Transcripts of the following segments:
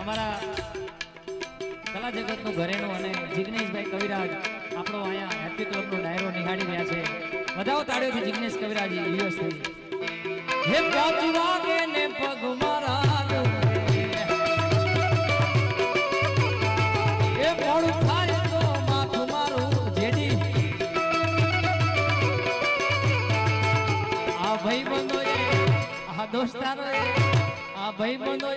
અમારા કલા જગતનું ઘરેણું અને જિગ્નેશભાઈ કવિરાજ આપણો અહીંયા હેપી ક્લબનો ડાયરો નિહાળી રહ્યા છે. વધાવો તાળીઓથી જિગ્નેશ કવિરાજી યુએસ થઈ. હે પાંચ વાગે ને પગ મારા એ મોડું થાય તો માથું મારું જેડી. આ ભાઈ બંધો આ દોસ્તારો આ ભાઈ બંધો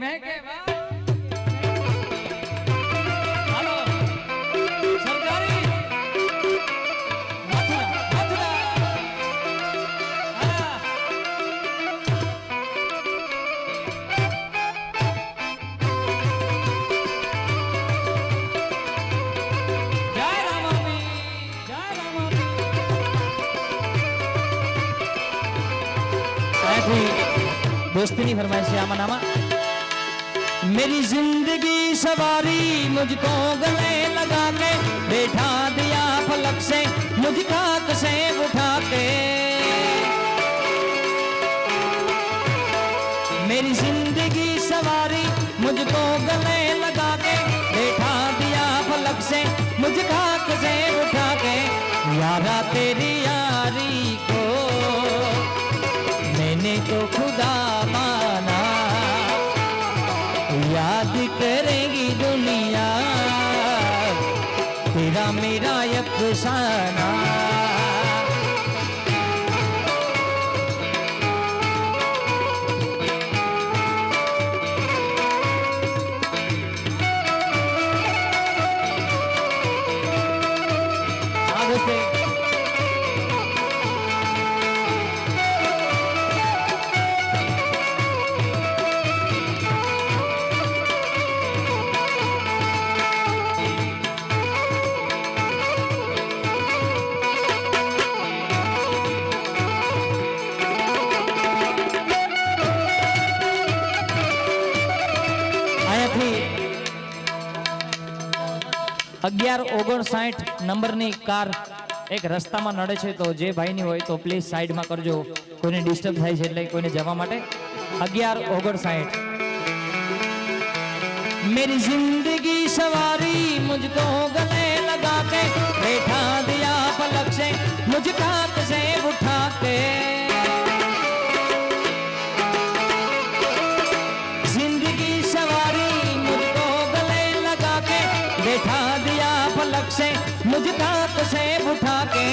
મેં કે હાલો સરકારી दोस्ती नहीं फरमाई से आमा नामा. मेरी जिंदगी सवारी मुझको गले लगा के बैठा दिया फलक से मुझ खाक से उठा के. मेरी जिंदगी सवारी मुझको गले लगा के बैठा दिया फलक से मुझ खाक से उठा के. यारा तेरी यारी को मैंने तो खुदा माना याद करेगी दुनिया तेरा मेरा अफसाना. अगियार 59 नंबरनी कार एक रस्ता में नड़े छे तो जे भाई नहीं होय तो प्लीज साइड में करजो. कोई डिस्टर्ब थाय छे એટલે કોઈને જવા માટે 1159. मेरी जिंदगी सवारी मुझको गले लगा के बैठा दिया पलक से मुझ खाक से उठा के. जिंदगी सवारी मुझको गले लगा के बैठा दिया पलक से मुझ खाक से उठा के.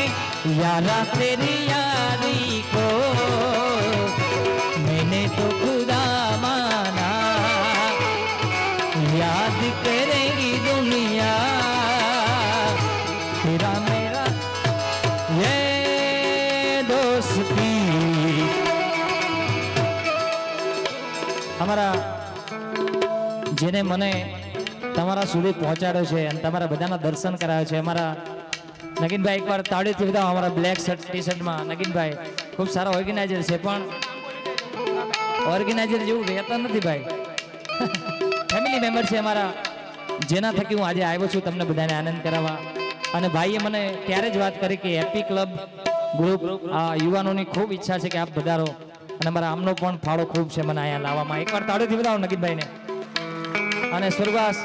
यारा तेरी यारी को मैंने तो खुदा माना याद करेगी दुनिया तेरा मेरा ये दोस्ती. हमारा जेने मने તમારા સુધી પહોંચાડ્યો છે અને તમારા બધાના દર્શન કરાવ્યો છે. અમારા નગીનભાઈ એકવાર તાળીથી બધા અમારા બ્લેક શર્ટ ટી શર્ટમાં નગીનભાઈ ખૂબ સારા ઓર્ગેનાઇઝર છે પણ ઓર્ગેનાઇઝર જેવું રહેતા નથી ભાઈ. ફેમિલી મેમ્બર છે અમારા જેના થકી હું આજે આવ્યો છું તમને બધાને આનંદ કરાવવા. અને ભાઈએ મને ત્યારે જ વાત કરી કે હેપી ક્લબ ગ્રુપ આ યુવાનોની ખૂબ ઈચ્છા છે કે આપ વધારો અને અમારા આમનો પણ ફાળો ખૂબ છે મને અહીંયા લાવવામાં. એકવાર તાળીથી બધાવો નગીનભાઈને. અને સ્વર્ગવાસ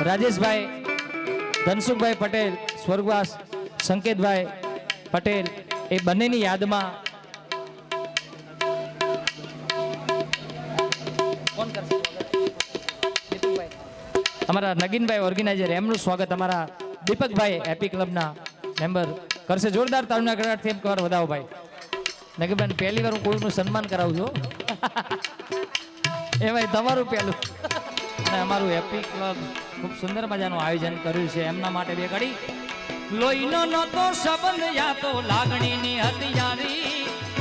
રાજેશભાઈ ધનસુખભાઈ પટેલ સ્વર્ગવાસ સંકેતભાઈ પટેલ એ બંનેની યાદમાં અમારા નગીનભાઈ ઓર્ગેનાઇઝર એમનું સ્વાગત અમારા દીપકભાઈ હેપી ક્લબના મેમ્બર કરશે. જોરદાર તાળીના ગળગળાટથી એકવાર વધાવો ભાઈ. નગીનભાઈ પહેલી વાર હું કોઈનું સન્માન કરાવું છું એ ભાઈ તમારું પહેલું. અને અમારું હેપી ક્લબ ખૂબ સુંદર મજાનું આયોજન કર્યું છે એમના માટે બે ઘડી. લોહીનો નતો સંબંધ યા તો લાગણીની હતી યારી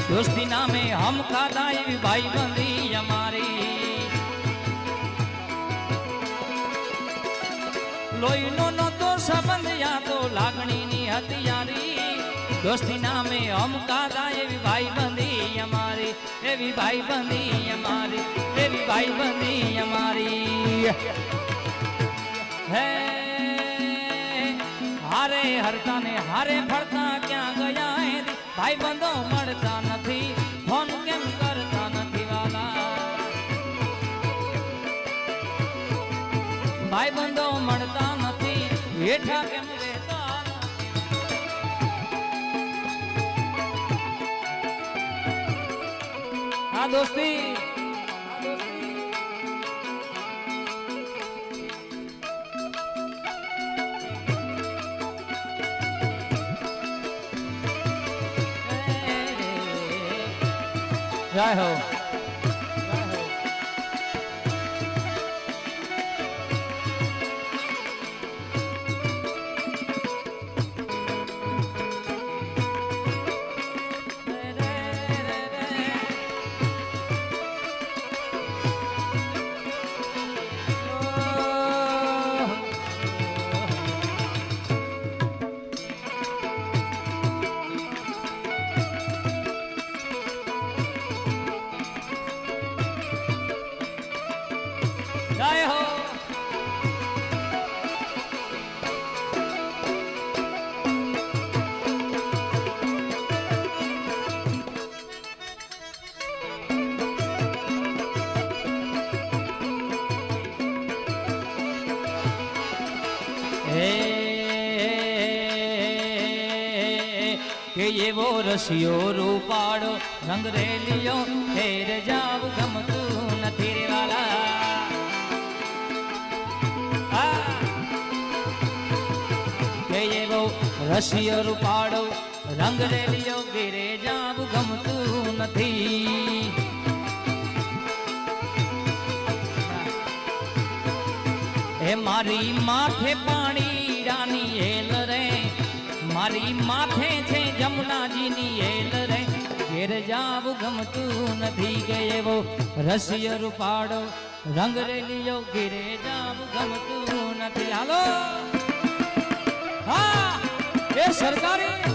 દોસ્તી નામે હમ ખાધા એવી ભાઈ બંધી અમારી. લોહીનો નતો સંબંધ યા તો લાગણીની હતી યારી दोस्ती नामे हम कादा एवी भाई बंदी हमारी, एवी भाई बंदी हमारी, एवी भाई बंदी हमारी है। हारे हरता ने हारे फरता क्या गया है, भाई बंदो मरता नहीं, फोन ભાઈ બંધો મળતા નથી હેઠા કેમ રહેતા આ દોસ્તી જય હો જય હો કે એવો રસિયો રૂપાળો રંગ રેલિયો ફેર જાવ ગમતું નથી રે વાલા કે એવો રસિયો રૂપાળો રંગ રેલિયો ફેરે જાવ ગમતું નથી એ મારી માથે પાણી રાની હેલ રે મારી માથે છે જમુનાજીની હેલ રે ઘેર જાવ ગમતું નથી ગયેવો રસિય રૂપાડો રંગ રેલિયો ઘેરે જાવ ગમતું નથી હાલો હા એ સરકારી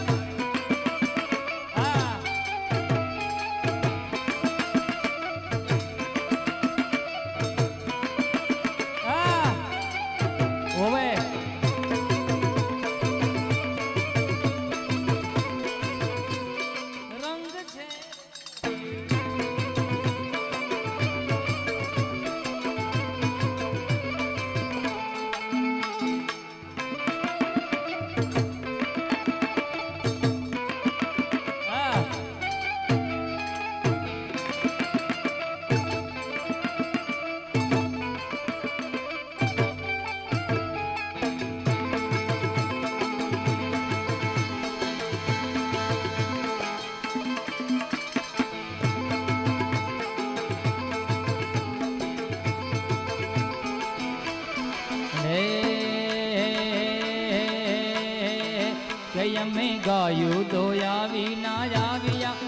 અમે ગાયું દોયા વિના આવ્યા